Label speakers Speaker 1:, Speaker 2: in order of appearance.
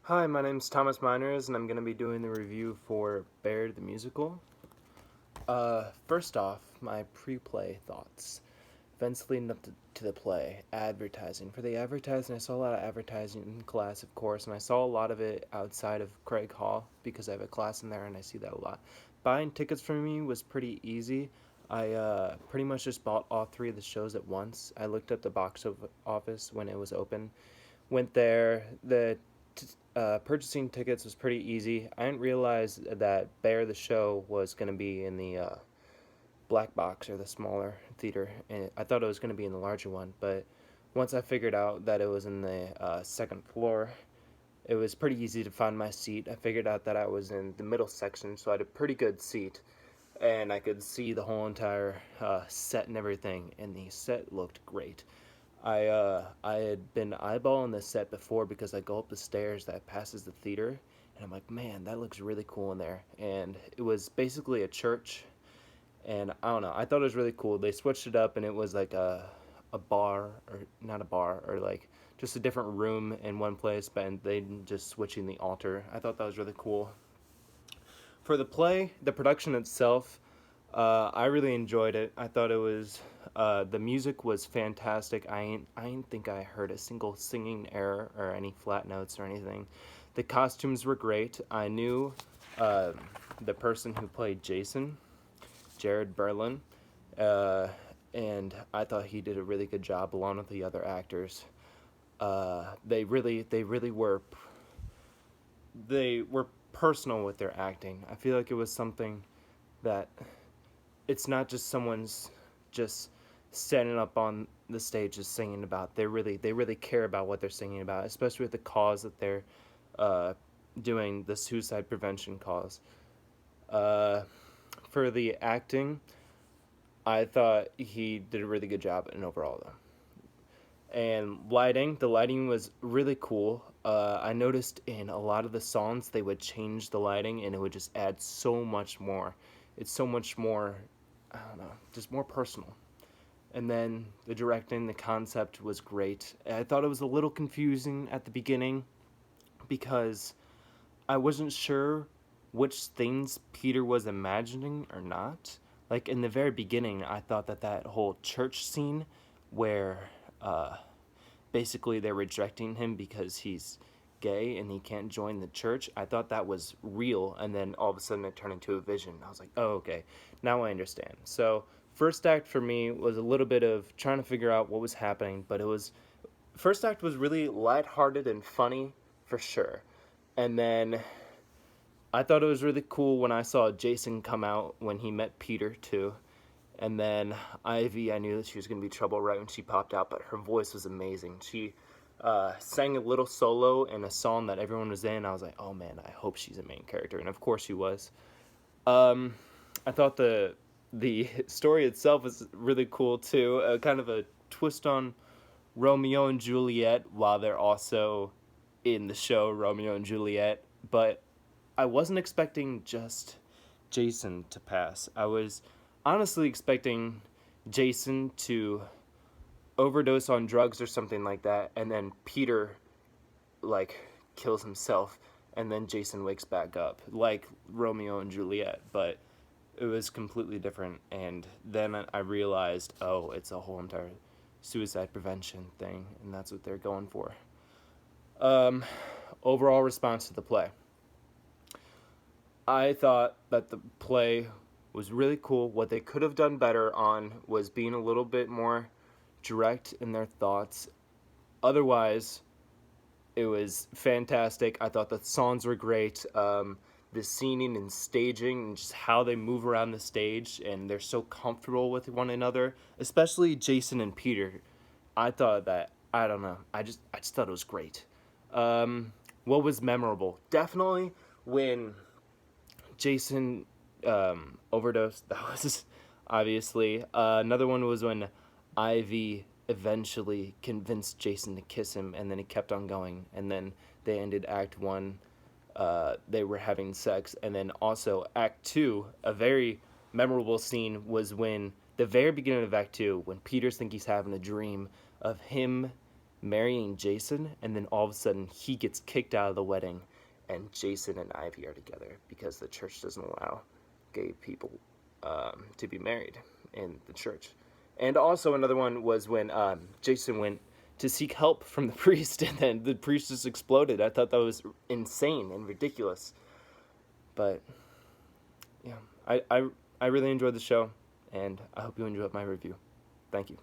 Speaker 1: Hi, my name's Thomas Miners, and I'm going to be doing the review for Bear the Musical. First off, my pre-play thoughts. Events leading up to the play. Advertising. For the advertising, I saw a lot of advertising in class, of course, and I saw a lot of it outside of Craig Hall because I have a class in there and I see that a lot. Buying tickets for me was pretty easy. I pretty much just bought all three of the shows at once. I looked up the box office when it was open, went there. Purchasing tickets was pretty easy. I didn't realize that Bear the Show was going to be in the black box or the smaller theater, and I thought it was going to be in the larger one. But once I figured out that it was in the second floor, it was pretty easy to find my seat. I figured out that I was in the middle section, so I had a pretty good seat, and I could see the whole entire set and everything, and the set looked great. I had been eyeballing this set before because I go up the stairs that passes the theater, and I'm like, man, that looks really cool in there. And it was basically a church, and I don't know, I thought it was really cool. They switched it up, and it was like a bar, or not a bar, or like just a different room in one place, but they just switching the altar. I thought that was really cool. For the play, the production itself, I really enjoyed it. I thought it was the music was fantastic. I ain't think I heard a single singing error or any flat notes or anything. The costumes were great. I knew uh, the person who played Jason, Jared Berlin, uh, and I thought he did a really good job along with the other actors. They were personal with their acting. I feel like it was something that it's not just someone's just standing up on the stage just singing about. They really care about what they're singing about, especially with the cause that they're uh, doing, the suicide prevention cause. Uh, for the acting, I thought he did a really good job in overall though. And the lighting was really cool. I noticed in a lot of the songs they would change the lighting and it would just add so much more. It's so much more, I don't know, just more personal. And then the directing, the concept was great. I thought it was a little confusing at the beginning because I wasn't sure which things Peter was imagining or not. Like in the very beginning, I thought that whole church scene where uh, basically they're rejecting him because he's gay and he can't join the church. I thought that was real, and then all of a sudden it turned into a vision. I was like, oh, okay, now I understand. So, first act for me was a little bit of trying to figure out what was happening, but it was first act was really lighthearted and funny for sure. And then I thought it was really cool when I saw Jason come out when he met Peter too. And then Ivy, I knew that she was going to be trouble right when she popped out, but her voice was amazing. She sang a little solo in a song that everyone was in. I was like, oh man, I hope she's a main character, and of course she was. Um, I thought the story itself was really cool too. Kind of a twist on Romeo and Juliet, while they're also in the show Romeo and Juliet. But I wasn't expecting just Jason to pass. I was honestly expecting Jason to overdose on drugs or something like that, and then Peter like kills himself, and then Jason wakes back up like Romeo and Juliet. But it was completely different, and then I realized, oh, it's a whole entire suicide prevention thing, and that's what they're going for. Um, Overall response to the play. I thought that the play was really cool. What they could have done better on was being a little bit more direct in their thoughts. Otherwise, it was fantastic. I thought the songs were great. The scening and staging and just how they move around the stage and they're so comfortable with one another, especially Jason and Peter. I thought that I don't know. I just thought it was great. Um, what was memorable? Definitely when Jason overdosed. That was obviously. Another one was when Ivy eventually convinced Jason to kiss him, and then he kept on going, and then they ended Act One. They were having sex, and then also Act Two. A very memorable scene was when the very beginning of Act Two, when Peter's think he's having a dream of him. marrying Jason, and then all of a sudden he gets kicked out of the wedding, and Jason and Ivy are together because the church doesn't allow gay people to be married in the church. And also another one was when Jason went to seek help from the priest, and then the priest just exploded. I thought that was insane and ridiculous. But yeah, I really enjoyed the show, and I hope you enjoyed my review. Thank you.